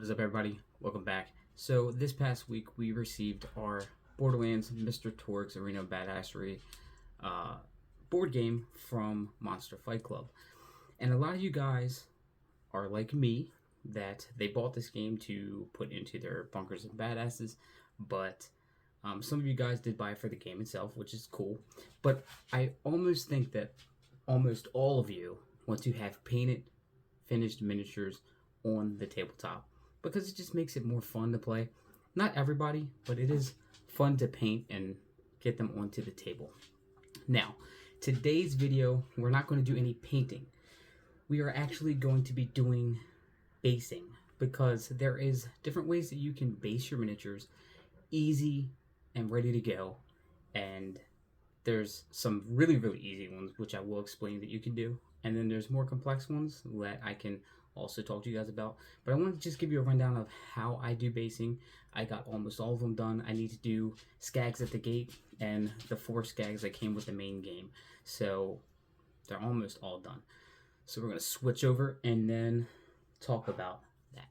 What's up, everybody? Welcome back. So this past week we received our Borderlands Mr. Torgue's Arena of Badassery board game from Monster Fight Club. And a lot of you guys are like me, that they bought this game to put into their bunkers and badasses, but some of you guys did buy it for the game itself, which is cool. But I almost think that almost all of you want to have painted, finished miniatures on the tabletop, because it just makes it more fun to play. Not everybody, but it is fun to paint and get them onto the table. Now, today's video, we're not going to do any painting. We are actually going to be doing basing, because there is different ways that you can base your miniatures easy and ready to go. And there's some really easy ones, which I will explain that you can do. And then there's more complex ones that I can also talk to you guys about. But I want to just give you a rundown of how I do basing. I got almost all of them done. I need to do skags at the gate and the 4 skags that came with the main game. So they're almost all done. So we're going to switch over and then talk about that.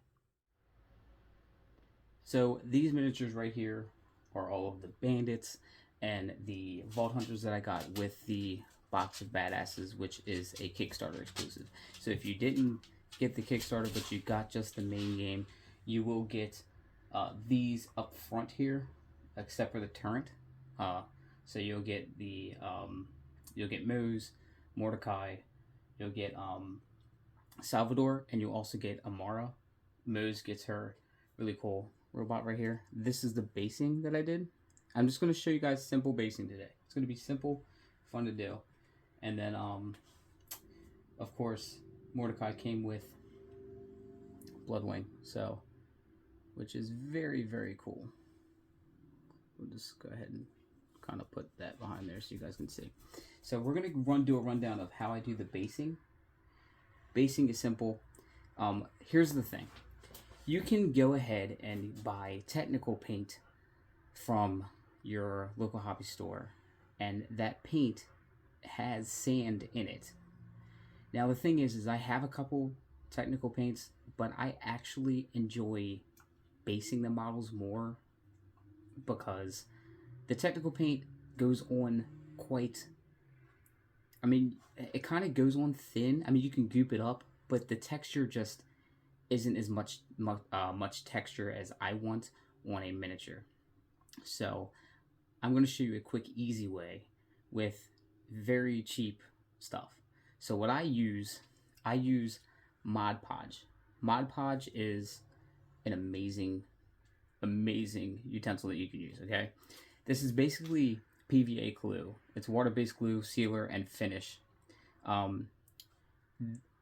So these miniatures right here are all of the bandits and the vault hunters that I got with the box of badasses, which is a Kickstarter exclusive. So if you didn't get the Kickstarter but you got just the main game, you will get these up front here, except for the turret. So you'll get the you'll get Mose, Mordecai, you'll get Salvador, and you'll also get Amara. Mose gets her really cool robot right here. This is the basing that I did. I'm just going to show you guys simple basing today. It's going to be simple, fun to do. And then of course, Mordecai came with Bloodwing, so, which is very cool. We'll just go ahead and kind of put that behind there so you guys can see. So we're going to do a rundown of how I do the basing. Basing is simple. Here's the thing. You can go ahead and buy technical paint from your local hobby store, and that paint has sand in it. Now the thing is I have a couple technical paints, but I actually enjoy basing the models more, because the technical paint goes on quite, I mean, it kind of goes on thin. I mean, you can goop it up, but the texture just isn't as much texture as I want on a miniature. So I'm going to show you a quick, easy way with very cheap stuff. So what I use Mod Podge. Mod Podge is an amazing utensil that you can use, okay? This is basically PVA glue. It's water-based glue, sealer, and finish.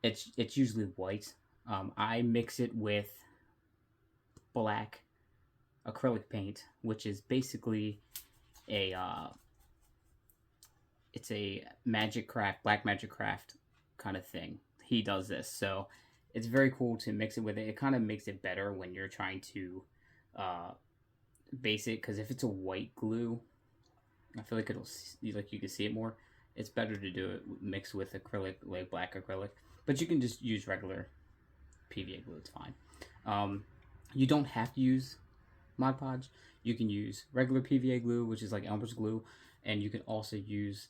It's usually white. I mix it with black acrylic paint, which is basically a it's a black magic craft kind of thing. He does this, so it's very cool to mix it with it. It kind of makes it better when you're trying to base it, because if it's a white glue, I feel like you can see it more. It's better to do it mixed with acrylic, like black acrylic, but you can just use regular PVA glue. It's fine. You don't have to use Mod Podge. You can use regular PVA glue, which is like Elmer's glue, and you can also use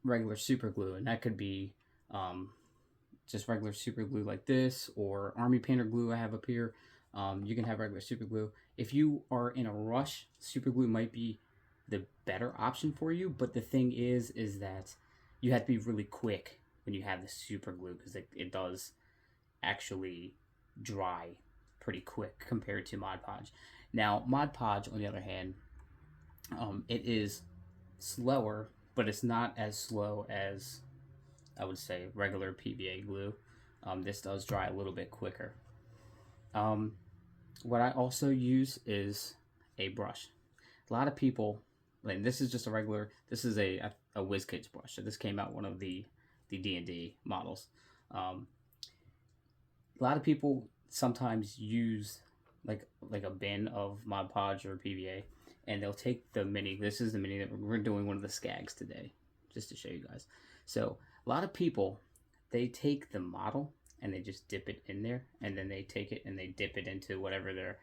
regular super glue, and that could be just regular super glue like this, or army painter glue I have up here. You can have regular super glue. If you are in a rush, super glue might be the better option for you, but the thing is that you have to be really quick when you have the super glue, because it does actually dry pretty quick compared to Mod Podge. Now, Mod Podge, on the other hand, it is slower, but it's not as slow as, I would say, regular PVA glue. This does dry a little bit quicker. What I also use is a brush. A lot of people, like, this is just a regular, this is a WizKids brush. So this came out one of the D&D models. A lot of people sometimes use like a bin of Mod Podge or PVA, and they'll take the mini. This is the mini that we're doing one of the skags today, just to show you guys. So a lot of people, they take the model and they just dip it in there, and then they take it and they dip it into whatever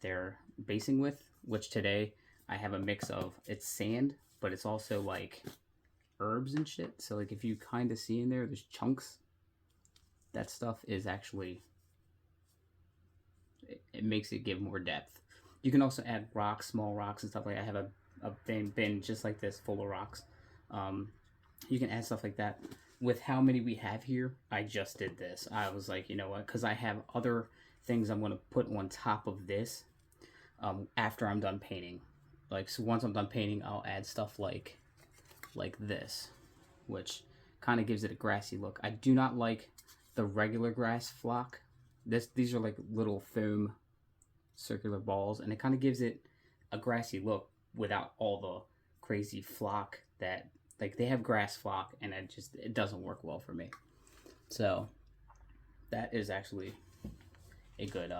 they're basing with, which today I have a mix of, it's sand, but it's also like herbs and shit. So like if you kind of see in there, there's chunks. That stuff is actually, it makes it give more depth. You can also add rocks, small rocks and stuff like that. I have a bin just like this full of rocks. You can add stuff like that. With how many we have here, I just did this. I was like, you know what, because I have other things I'm going to put on top of this after I'm done painting. Like, so once I'm done painting, I'll add stuff like this, which kind of gives it a grassy look. I do not like the regular grass flock. These are like little foam circular balls, and it kind of gives it a grassy look without all the crazy flock that, like, they have grass flock, and it doesn't work well for me. So that is actually a good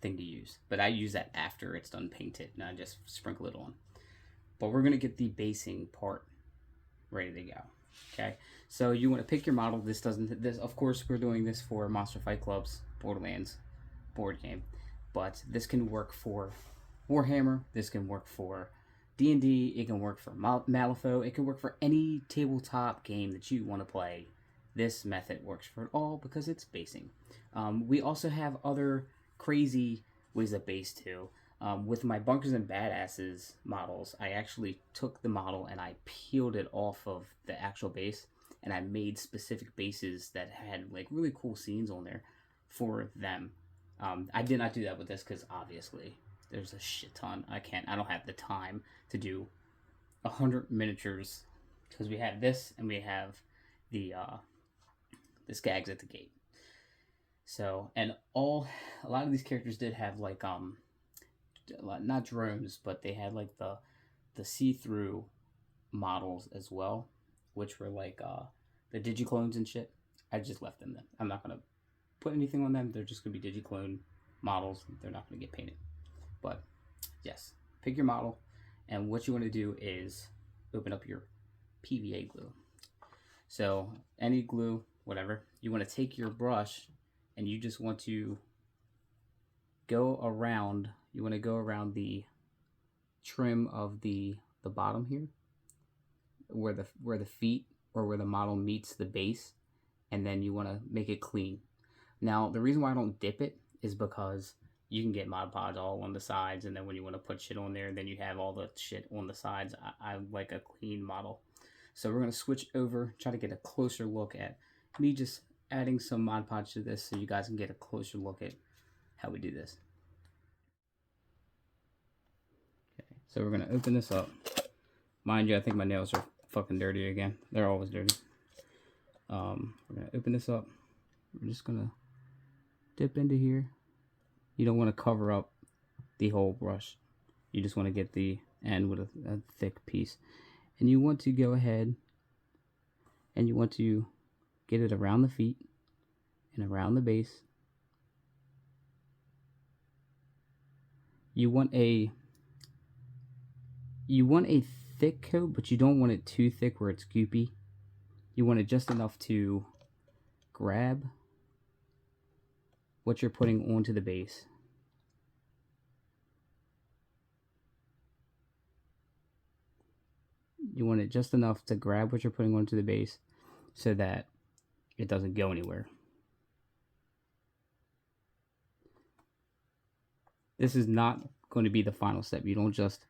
thing to use, but I use that after it's done painted, and I just sprinkle it on. But we're gonna get the basing part ready to go. Okay, so you want to pick your model. This of course we're doing this for Monster Fight Club's Borderlands board game, but this can work for Warhammer, this can work for D&D, it can work for Malifaux, it can work for any tabletop game that you want to play. This method works for it all because it's basing. We also have other crazy ways of base too. With my Bunkers and Badasses models, I actually took the model and I peeled it off of the actual base, and I made specific bases that had like really cool scenes on there for them. I did not do that with this because obviously there's a shit ton. I don't have the time to do 100 miniatures, because we have this and we have the Skags at the gate. So, and a lot of these characters did have like not drones, but they had like the see-through models as well, which were like the digiclones and shit. I just left them then. I'm not gonna put anything on them. They're just gonna be digiclone models. They're not gonna get painted. But yes, pick your model, and what you want to do is open up your PVA glue. So any glue, whatever, you want to take your brush and you just want to go around. You want to go around the trim of the bottom here, where the feet or where the model meets the base, and then you want to make it clean. Now the reason why I don't dip it is because you can get Mod Podge all on the sides, and then when you want to put shit on there, then you have all the shit on the sides. I like a clean model. So we're going to switch over, try to get a closer look at me just adding some Mod Podge to this so you guys can get a closer look at how we do this. Okay, so we're going to open this up. Mind you, I think my nails are fucking dirty again. They're always dirty. We're going to open this up. We're just going to dip into here. You don't want to cover up the whole brush. You just want to get the end with a thick piece. And you want to go ahead and you want to get it around the feet and around the base. You want a thick coat, but you don't want it too thick where it's goopy. You want it just enough to grab what you're putting onto the base. You want it just enough to grab what you're putting onto the base so that it doesn't go anywhere. This is not going to be the final step. You don't just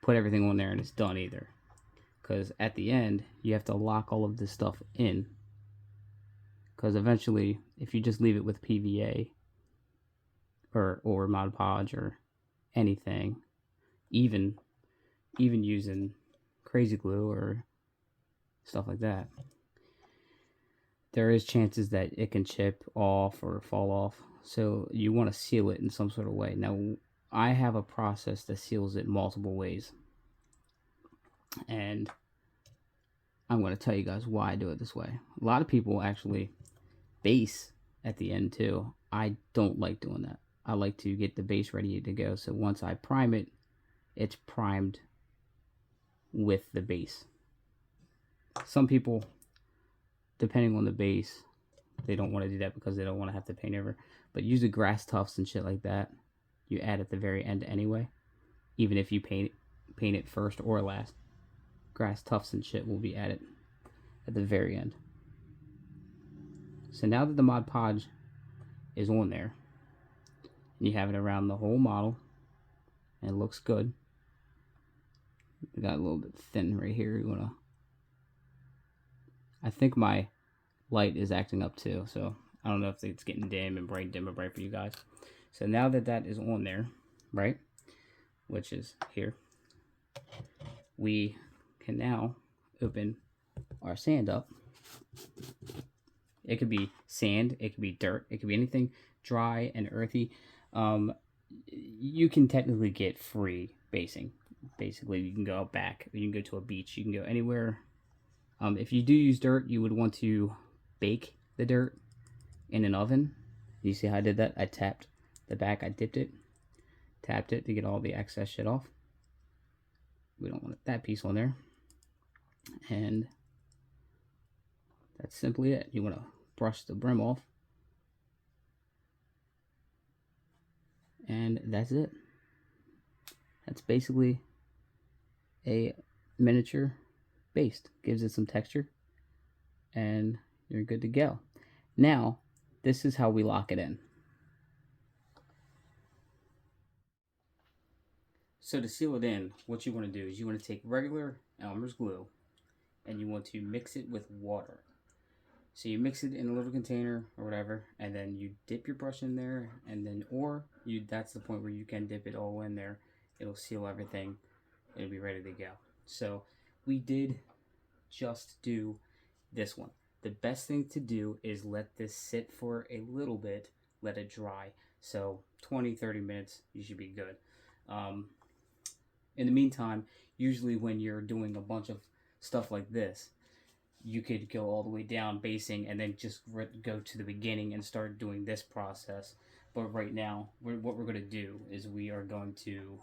put everything on there and it's done either. Because at the end, you have to lock all of this stuff in. Because eventually, if you just leave it with PVA or Mod Podge or anything, even using crazy glue or stuff like that, there is chances that it can chip off or fall off. So you want to seal it in some sort of way. Now, I have a process that seals it multiple ways, and I'm going to tell you guys why I do it this way. A lot of people actually base at the end too. I don't like doing that. I like to get the base ready to go, so once I prime it, it's primed with the base. Some people, depending on the base, they don't want to do that because they don't want to have to paint over. But usually grass tufts and shit like that, you add at the very end anyway. Even if you paint it first or last. Grass tufts and shit will be added at the very end. So now that the Mod Podge is on there, and you have it around the whole model, and it looks good. We got a little bit thin right here. You wanna? I think my light is acting up too, so I don't know if it's getting dim or bright for you guys. So now that that is on there, right, which is here, we can now open our sand up. It could be sand, it could be dirt, it could be anything dry and earthy. You can technically get free basing. Basically, you can go out back, you can go to a beach, you can go anywhere. If you do use dirt, you would want to bake the dirt in an oven. You see how I did that? I tapped the back, I dipped it, tapped it to get all the excess shit off. We don't want that piece on there. And that's simply it. You want to brush the brim off. And that's it. That's basically a miniature based. Gives it some texture. And you're good to go. Now, this is how we lock it in. So to seal it in, what you want to do is you want to take regular Elmer's glue and you want to mix it with water. So you mix it in a little container or whatever, and then you dip your brush in there, and then, that's the point where you can dip it all in there. It'll seal everything. It'll be ready to go. So we did just do this one. The best thing to do is let this sit for a little bit, let it dry. So 20-30 minutes, you should be good. In the meantime, usually when you're doing a bunch of stuff like this, you could go all the way down basing and then just go to the beginning and start doing this process. But right now, what we're going to do is we are going to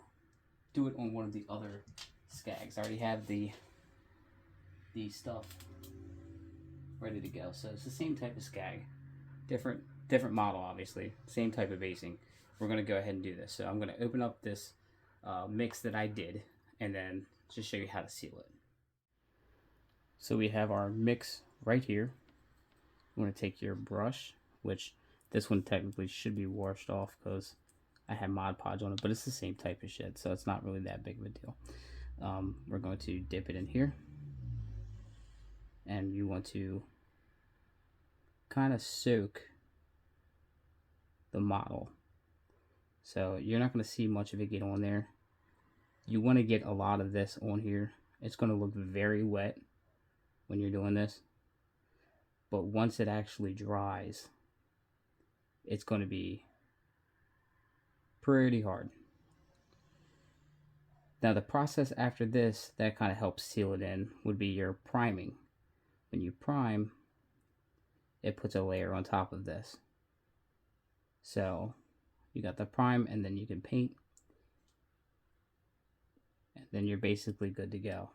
do it on one of the other skags. I already have the stuff ready to go. So it's the same type of skag, different model, obviously, same type of basing. We're going to go ahead and do this. So I'm going to open up this mix that I did and then just show you how to seal it. So we have our mix right here. You want to take your brush, which this one technically should be washed off because I have Mod Podge on it, but it's the same type of shit, so it's not really that big of a deal. We're going to dip it in here, and you want to kind of soak the model. So you're not going to see much of it get on there. You want to get a lot of this on here. It's going to look very wet when you're doing this, but once it actually dries, it's going to be pretty hard. Now the process after this that kind of helps seal it in would be your priming. When you prime, it puts a layer on top of this. So you got the prime, and then you can paint, and then you're basically good to go.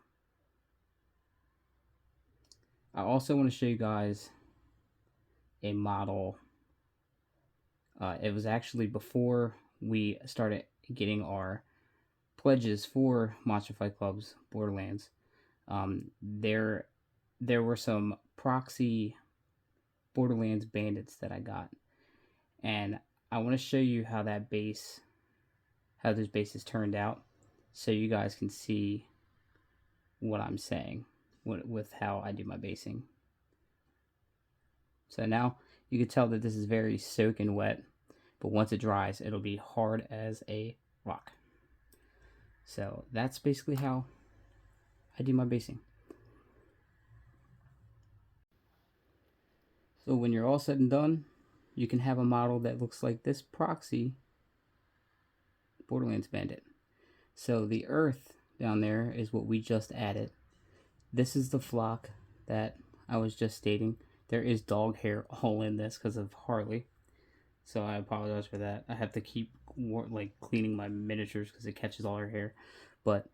I also want to show you guys a model. It was actually before we started getting our pledges for Monster Fight Club's Borderlands. There were some proxy Borderlands bandits that I got, and I want to show you how those bases turned out, so you guys can see what I'm saying with how I do my basing. So now you can tell that this is very soaking wet, but once it dries, it'll be hard as a rock. So that's basically how I do my basing. So when you're all said and done, you can have a model that looks like this proxy Borderlands bandit. So the earth down there is what we just added. This is the flock that I was just stating. There is dog hair all in this because of Harley. So I apologize for that. I have to keep cleaning my miniatures because it catches all her hair. But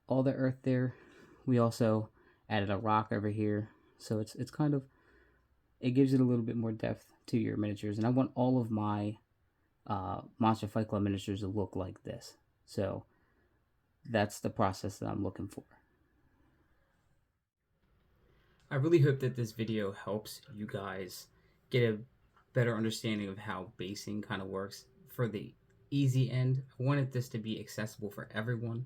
all the earth there. We also added a rock over here. So it's kind of it gives it a little bit more depth to your miniatures. And I want all of my Monster Fight Club miniatures to look like this. So that's the process that I'm looking for. I really hope that this video helps you guys get a better understanding of how basing kind of works. For the easy end, I wanted this to be accessible for everyone.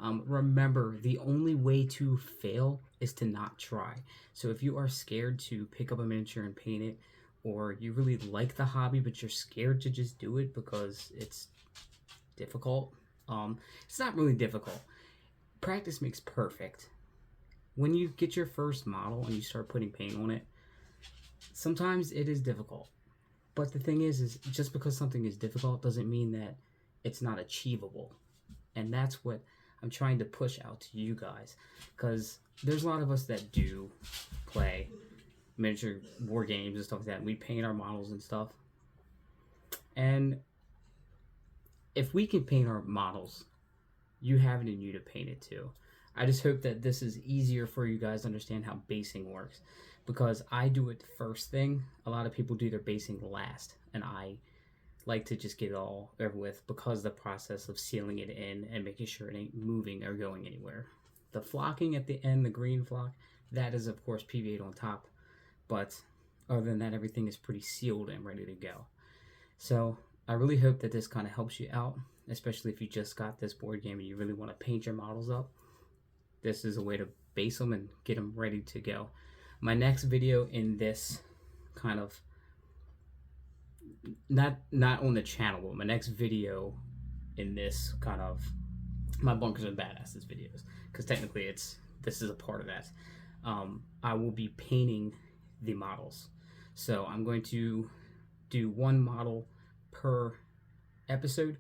Remember, the only way to fail is to not try. So if you are scared to pick up a miniature and paint it, or you really like the hobby but you're scared to just do it because it's difficult, it's not really difficult. Practice makes perfect. When you get your first model and you start putting paint on it, sometimes it is difficult. But the thing is just because something is difficult doesn't mean that it's not achievable. And that's what I'm trying to push out to you guys, because there's a lot of us that do play miniature war games and stuff like that, and we paint our models and stuff. And if we can paint our models, you have it in you to paint it too. I just hope that this is easier for you guys to understand how basing works, because I do it first thing. A lot of people do their basing last, and I like to just get it all over with because the process of sealing it in and making sure it ain't moving or going anywhere. The flocking at the end, the green flock, that is of course PV8 on top, but other than that, everything is pretty sealed and ready to go. So I really hope that this kind of helps you out, especially if you just got this board game and you really want to paint your models up. This is a way to base them and get them ready to go. My next video in this kind of, not on the channel, but my next video in this kind of my Bunkers and Badasses videos, because technically this is a part of that. I will be painting the models. So I'm going to do one model per episode,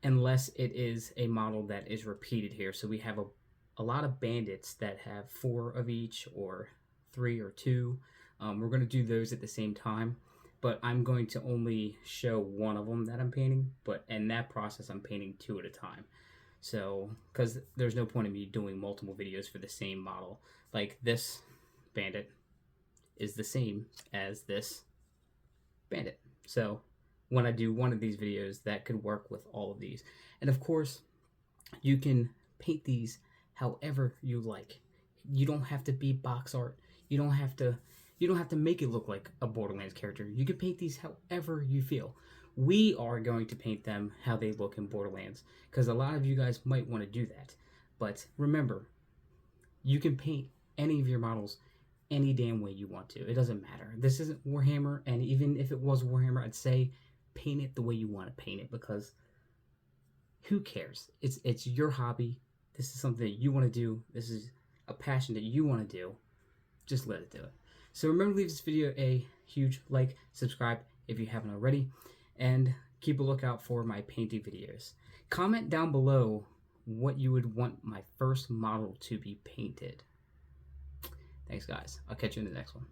unless it is a model that is repeated here. So we have a lot of bandits that have 4 of each, or 3 or 2. We're going to do those at the same time, but I'm going to only show one of them that I'm painting, but in that process I'm painting 2 at a time. So, because there's no point in me doing multiple videos for the same model. Like this bandit is the same as this bandit. So when I do one of these videos, that could work with all of these. And of course, you can paint these however you like. You don't have to be box art. You don't have to make it look like a Borderlands character. You can paint these however you feel. We are going to paint them how they look in Borderlands, because a lot of you guys might want to do that. But remember, you can paint any of your models any damn way you want to. It doesn't matter. This isn't Warhammer, and even if it was Warhammer, I'd say paint it the way you want to paint it, because who cares? It's your hobby. This is something that you want to do. This is a passion that you want to do. Just let it do it. So remember to leave this video a huge like, subscribe if you haven't already, and keep a lookout for my painting videos. Comment down below what you would want my first model to be painted. Thanks guys. I'll catch you in the next one.